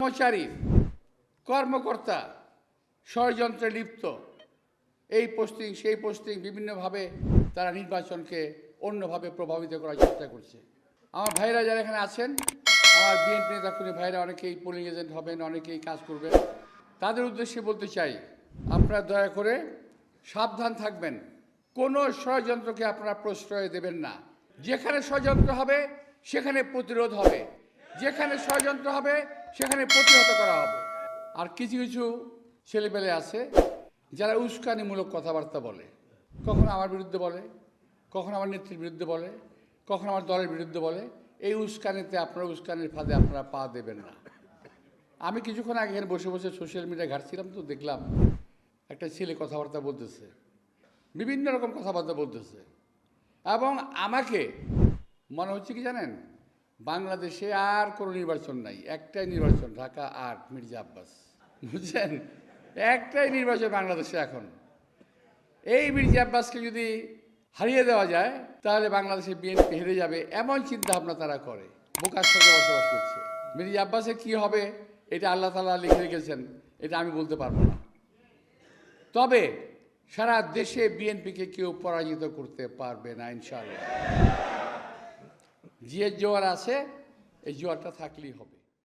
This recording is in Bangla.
কর্মচারী কর্মকর্তা ষড়যন্ত্রে লিপ্ত, এই পোস্টিং সেই পোস্টিং বিভিন্নভাবে তারা নির্বাচনকে অন্যভাবে প্রভাবিত করার চেষ্টা করছে। আমার ভাইরা যারা এখানে আছেন, আমার বিএনপি নেতাকর্মী ভাইরা অনেকেই পোলিং এজেন্ট হবেন, অনেকেই কাজ করবেন, তাদের উদ্দেশ্যে বলতে চাই, আপনারা দয়া করে সাবধান থাকবেন। কোনো ষড়যন্ত্রকে আপনারা প্রশ্রয় দেবেন না। যেখানে ষড়যন্ত্র হবে সেখানে প্রতিরোধ হবে, যেখানে ষড়যন্ত্র হবে সেখানে প্রতিহত করা হবে। আর কিছু কিছু ছেলেপেলে আছে যারা উস্কানিমূলক কথাবার্তা বলে, কখনো আমার বিরুদ্ধে বলে, কখনো আমার নেত্রীর বিরুদ্ধে বলে, কখনো আমার দলের বিরুদ্ধে বলে। এই উস্কানিতে আপনারা উস্কানির ফাঁদে আপনারা পা দেবেন না। আমি কিছুক্ষণ আগে এখানে বসে বসে সোশ্যাল মিডিয়ায় ঘাটছিলাম, তো দেখলাম একটা ছেলে কথাবার্তা বলতেছে, বিভিন্ন রকম কথাবার্তা বলতেছে, এবং আমাকে মনে হচ্ছে কি জানেন, বাংলাদেশে আর কোনো নির্বাচন নাই, একটাই নির্বাচন, ঢাকা ৮, মির্জা আব্বাস, বুঝছেন? একটাই নির্বাচন বাংলাদেশে এখন। এই মির্জা আব্বাসকে যদি হারিয়ে দেওয়া যায় তাহলে বাংলাদেশে বিএনপি হেরে যাবে, এমন চিন্তা ভাবনা তারা করে, বোকার সঙ্গে বসবাস করছে। মির্জা আব্বাসের কী হবে এটা আল্লাহ তাআলা লিখে রেখেছেন, এটা আমি বলতে পারবো না। তবে সারা দেশে বিএনপিকে কেউ পরাজিত করতে পারবে না ইনশাআল্লাহ। যে জোয়ার আছে এই জোয়ারটা থাকলেই হবে।